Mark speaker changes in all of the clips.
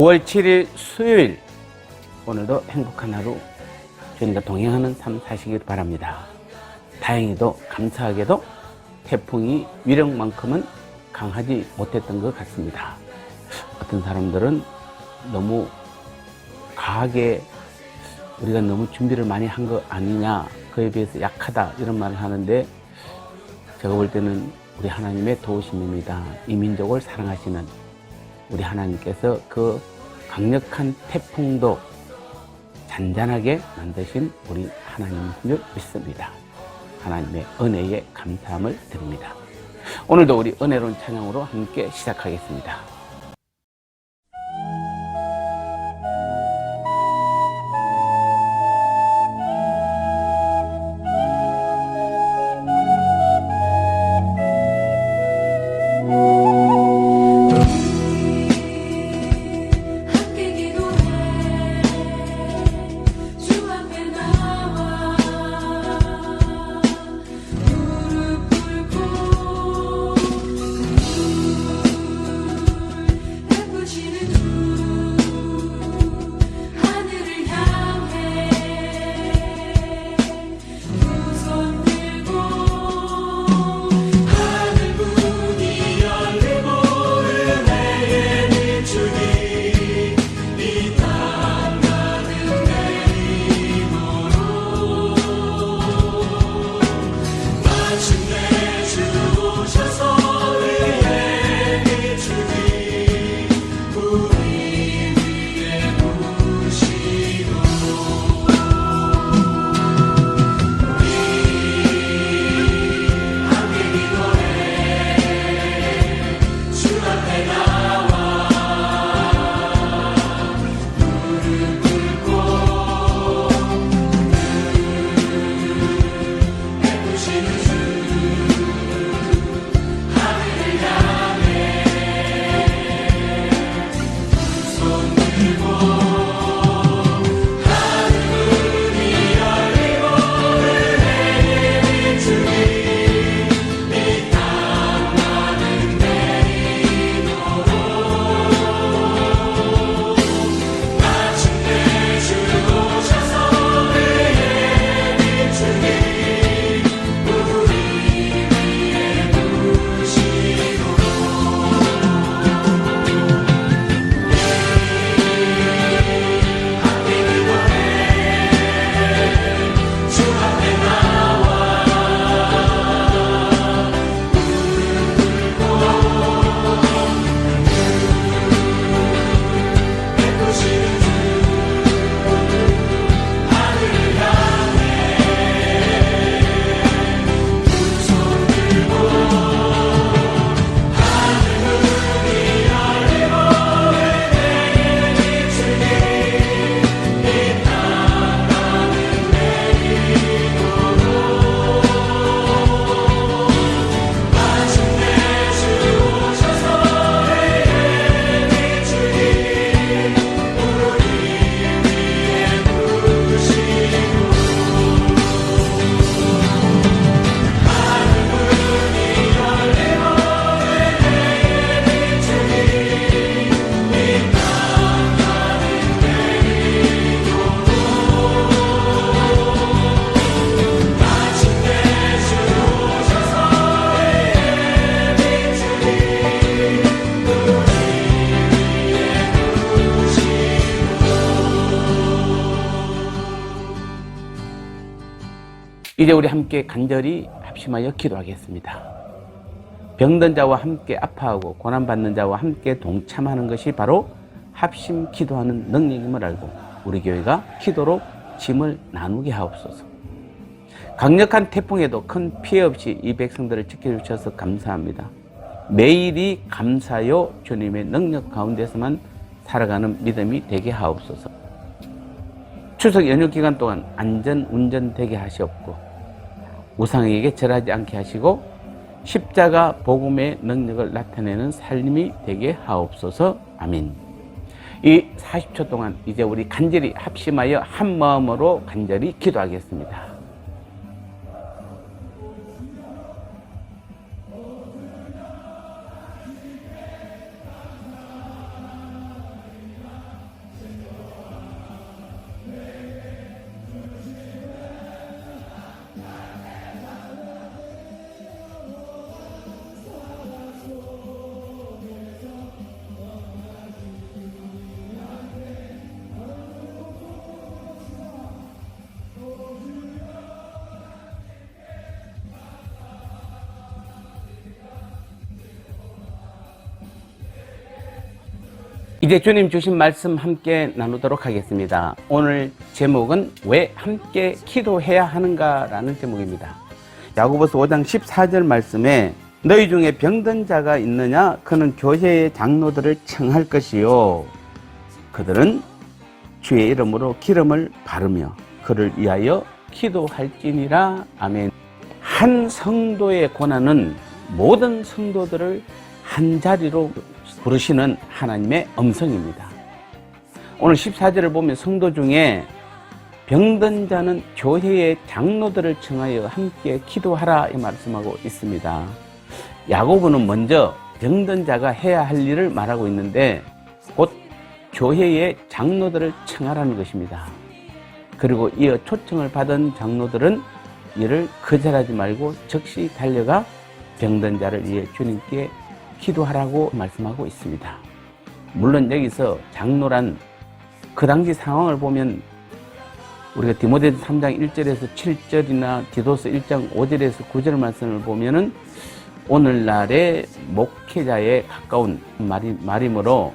Speaker 1: 9월 7일 수요일, 오늘도 행복한 하루 주님과 동행하는 삶 사시길 바랍니다. 다행히도 감사하게도 태풍이 위력만큼은 강하지 못했던 것 같습니다. 어떤 사람들은 너무 과하게 우리가 너무 준비를 많이 한 거 아니냐, 그에 비해서 약하다, 이런 말을 하는데, 제가 볼 때는 우리 하나님의 도우심입니다. 이 민족을 사랑하시는 우리 하나님께서 그 강력한 태풍도 잔잔하게 만드신 우리 하나님인 줄 믿습니다. 하나님의 은혜에 감사함을 드립니다. 오늘도 우리 은혜로운 찬양으로 함께 시작하겠습니다. 이제 우리 함께 간절히 합심하여 기도하겠습니다. 병든 자와 함께 아파하고 고난받는 자와 함께 동참하는 것이 바로 합심 기도하는 능력임을 알고 우리 교회가 기도로 짐을 나누게 하옵소서. 강력한 태풍에도 큰 피해 없이 이 백성들을 지켜주셔서 감사합니다. 매일이 감사요 주님의 능력 가운데서만 살아가는 믿음이 되게 하옵소서. 추석 연휴 기간 동안 안전 운전되게 하시옵고 우상에게 절하지 않게 하시고 십자가 복음의 능력을 나타내는 삶이 되게 하옵소서. 아멘. 이 40초 동안 이제 우리 간절히 합심하여 한 마음으로 간절히 기도하겠습니다. 이제 주님 주신 말씀 함께 나누도록 하겠습니다. 오늘 제목은 왜 함께 기도해야 하는가라는 제목입니다. 야고보서 5장 14절 말씀에 너희 중에 병든 자가 있느냐? 그는 교회의 장로들을 청할 것이요. 그들은 주의 이름으로 기름을 바르며 그를 위하여 기도할지니라. 아멘. 한 성도의 고난은 모든 성도들을 한 자리로 부르시는 하나님의 음성입니다. 오늘 14절을 보면 성도 중에 병든 자는 교회의 장로들을 청하여 함께 기도하라 이 말씀하고 있습니다. 야고보는 먼저 병든 자가 해야 할 일을 말하고 있는데 곧 교회의 장로들을 청하라는 것입니다. 그리고 이어 초청을 받은 장로들은 이를 거절하지 말고 즉시 달려가 병든 자를 위해 주님께 기도하라고 말씀하고 있습니다. 물론 여기서 장로란 그 당시 상황을 보면 우리가 디모데전서 3장 1절에서 7절이나 디도서 1장 5절에서 9절 말씀을 보면은 오늘날의 목회자에 가까운 말이므로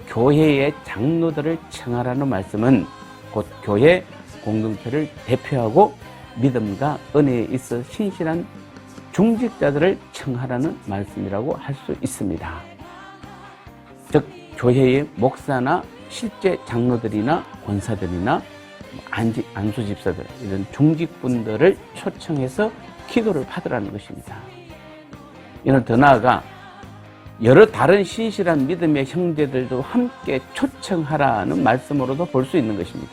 Speaker 1: 교회의 장로들을 청하라는 말씀은 곧 교회 공동체를 대표하고 믿음과 은혜에 있어 신실한 중직자들을 청하라는 말씀이라고 할 수 있습니다. 즉 교회의 목사나 실제 장로들이나 권사들이나 안수집사들 이런 중직분들을 초청해서 기도를 받으라는 것입니다. 이는 더 나아가 여러 다른 신실한 믿음의 형제들도 함께 초청하라는 말씀으로도 볼 수 있는 것입니다.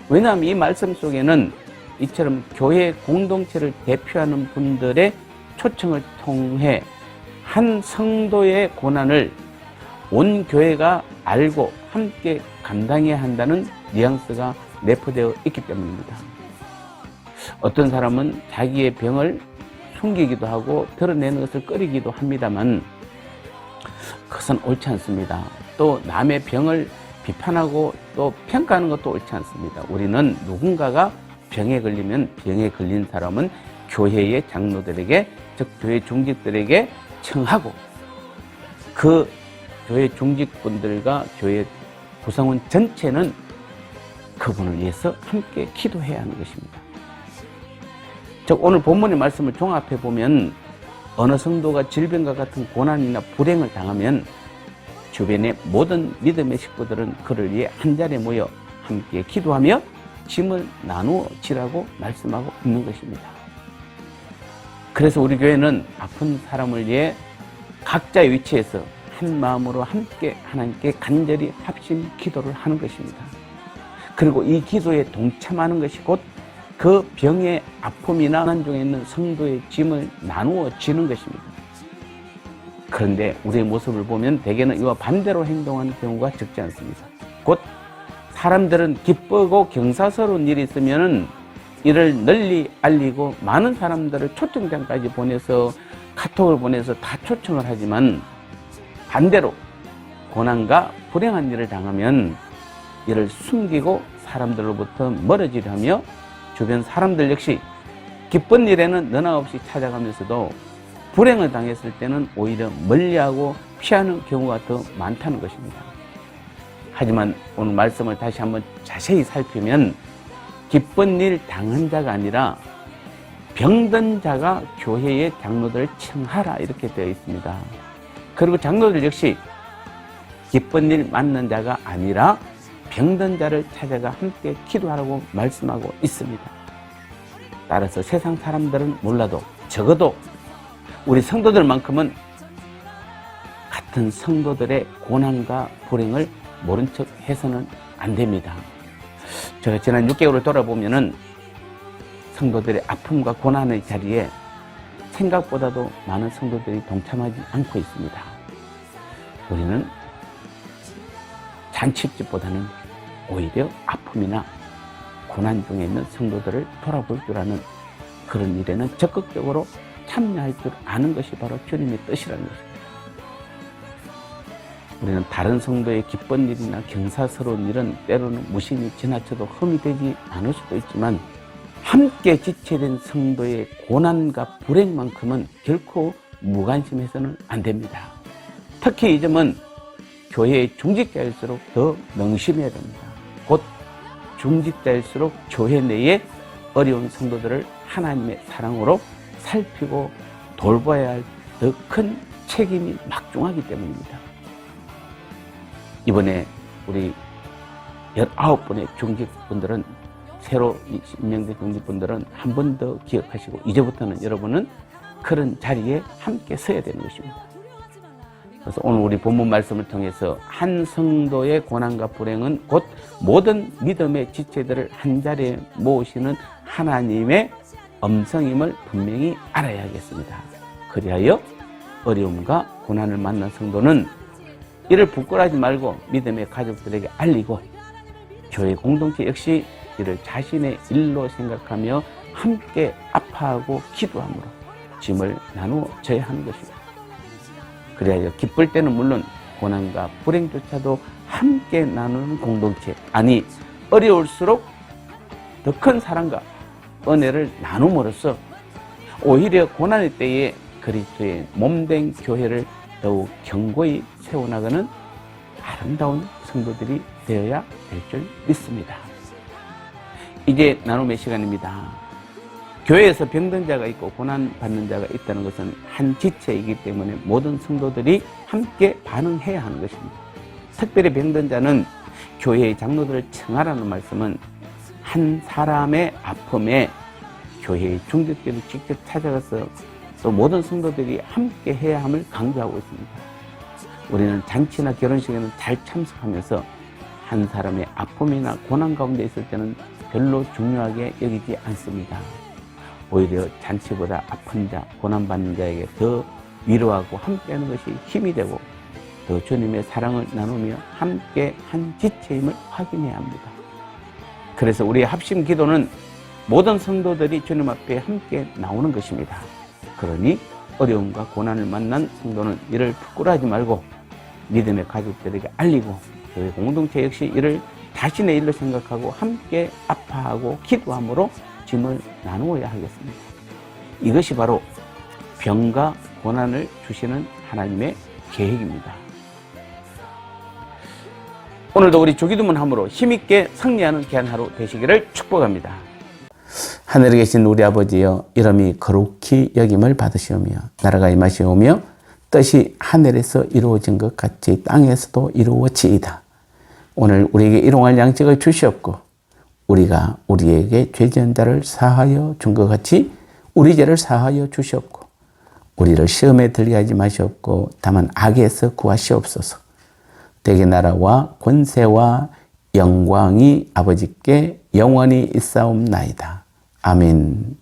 Speaker 1: 왜냐하면 이 말씀 속에는 이처럼 교회 공동체를 대표하는 분들의 초청을 통해 한 성도의 고난을 온 교회가 알고 함께 감당해야 한다는 뉘앙스가 내포되어 있기 때문입니다. 어떤 사람은 자기의 병을 숨기기도 하고 드러내는 것을 꺼리기도 합니다만 그것은 옳지 않습니다. 또 남의 병을 비판하고 또 평가하는 것도 옳지 않습니다. 우리는 누군가가 병에 걸리면 병에 걸린 사람은 교회의 장로들에게 즉 교회 중직들에게 청하고 그 교회 중직분들과 교회 구성원 전체는 그분을 위해서 함께 기도해야 하는 것입니다. 즉 오늘 본문의 말씀을 종합해 보면 어느 성도가 질병과 같은 고난이나 불행을 당하면 주변의 모든 믿음의 식구들은 그를 위해 한자리에 모여 함께 기도하며 짐을 나누어 지라고 말씀하고 있는 것입니다. 그래서 우리 교회는 아픈 사람을 위해 각자의 위치에서 한 마음으로 함께 하나님께 간절히 합심 기도를 하는 것입니다. 그리고 이 기도에 동참하는 것이 곧 그 병의 아픔이나 고난 중에 있는 성도의 짐을 나누어 지는 것입니다. 그런데 우리의 모습을 보면 대개는 이와 반대로 행동하는 경우가 적지 않습니다. 곧 사람들은 기쁘고 경사스러운 일이 있으면 이를 널리 알리고 많은 사람들을 초청장까지 보내서 카톡을 보내서 다 초청을 하지만 반대로 고난과 불행한 일을 당하면 이를 숨기고 사람들로부터 멀어지려 하며 주변 사람들 역시 기쁜 일에는 너나 없이 찾아가면서도 불행을 당했을 때는 오히려 멀리하고 피하는 경우가 더 많다는 것입니다. 하지만 오늘 말씀을 다시 한번 자세히 살피면 기쁜 일 당한 자가 아니라 병든 자가 교회의 장로들을 청하라 이렇게 되어 있습니다. 그리고 장로들 역시 기쁜 일 맞는 자가 아니라 병든 자를 찾아가 함께 기도하라고 말씀하고 있습니다. 따라서 세상 사람들은 몰라도 적어도 우리 성도들만큼은 같은 성도들의 고난과 불행을 모른 척 해서는 안 됩니다. 제가 지난 6개월을 돌아보면은 성도들의 아픔과 고난의 자리에 생각보다도 많은 성도들이 동참하지 않고 있습니다. 우리는 잔치집보다는 오히려 아픔이나 고난 중에 있는 성도들을 돌아볼 줄 아는 그런 일에는 적극적으로 참여할 줄 아는 것이 바로 주님의 뜻이라는 것입니다. 우리는 다른 성도의 기쁜 일이나 경사스러운 일은 때로는 무심히 지나쳐도 흠이 되지 않을 수도 있지만 함께 지체된 성도의 고난과 불행만큼은 결코 무관심해서는 안 됩니다. 특히 이 점은 교회의 중직자일수록 더 명심해야 됩니다. 곧 중직자일수록 교회 내에 어려운 성도들을 하나님의 사랑으로 살피고 돌봐야 할 더 큰 책임이 막중하기 때문입니다. 이번에 우리 19분의 중직분들은, 새로 임명된 중직분들은 한 번 더 기억하시고, 이제부터는 여러분은 그런 자리에 함께 서야 되는 것입니다. 그래서 오늘 우리 본문 말씀을 통해서 한 성도의 고난과 불행은 곧 모든 믿음의 지체들을 한 자리에 모으시는 하나님의 음성임을 분명히 알아야겠습니다. 그리하여 어려움과 고난을 만난 성도는 이를 부끄러워하지 말고 믿음의 가족들에게 알리고, 교회 공동체 역시 이를 자신의 일로 생각하며 함께 아파하고 기도함으로 짐을 나누어 져야 하는 것입니다. 그래야 기쁠 때는 물론 고난과 불행조차도 함께 나누는 공동체, 아니 어려울수록 더 큰 사랑과 은혜를 나눔으로써 오히려 고난의 때에 그리스도의 몸된 교회를 더욱 견고히 세워나가는 아름다운 성도들이 되어야 될 줄 믿습니다. 이제 나눔의 시간입니다. 교회에서 병든 자가 있고 고난받는 자가 있다는 것은 한 지체이기 때문에 모든 성도들이 함께 반응해야 하는 것입니다. 특별히 병든 자는 교회의 장로들을 청하라는 말씀은 한 사람의 아픔에 교회의 중직들이 직접 찾아가서 또 모든 성도들이 함께 해야 함을 강조하고 있습니다. 우리는 잔치나 결혼식에는 잘 참석하면서 한 사람의 아픔이나 고난 가운데 있을 때는 별로 중요하게 여기지 않습니다. 오히려 잔치보다 아픈 자, 고난받는 자에게 더 위로하고 함께하는 것이 힘이 되고 더 주님의 사랑을 나누며 함께 한 지체임을 확인해야 합니다. 그래서 우리의 합심 기도는 모든 성도들이 주님 앞에 함께 나오는 것입니다. 그러니 어려움과 고난을 만난 성도는 이를 부끄러워하지 말고 믿음의 가족들에게 알리고, 교회 공동체 역시 이를 자신의 일로 생각하고 함께 아파하고 기도함으로 짐을 나누어야 하겠습니다. 이것이 바로 병과 고난을 주시는 하나님의 계획입니다. 오늘도 우리 주기도문 함으로 힘있게 승리하는 귀한 하루 되시기를 축복합니다. 하늘에 계신 우리 아버지여, 이름이 거룩히 여김을 받으시오며 나라가 임하시오며 뜻이 하늘에서 이루어진 것 같이 땅에서도 이루어지이다. 오늘 우리에게 일용할 양식을 주시옵고, 우리가 우리에게 죄 지은 자를 사하여 준 것 같이 우리 죄를 사하여 주시옵고, 우리를 시험에 들게 하지 마시옵고 다만 악에서 구하시옵소서. 대개 나라와 권세와 영광이 아버지께 영원히 있사옵나이다. 아멘.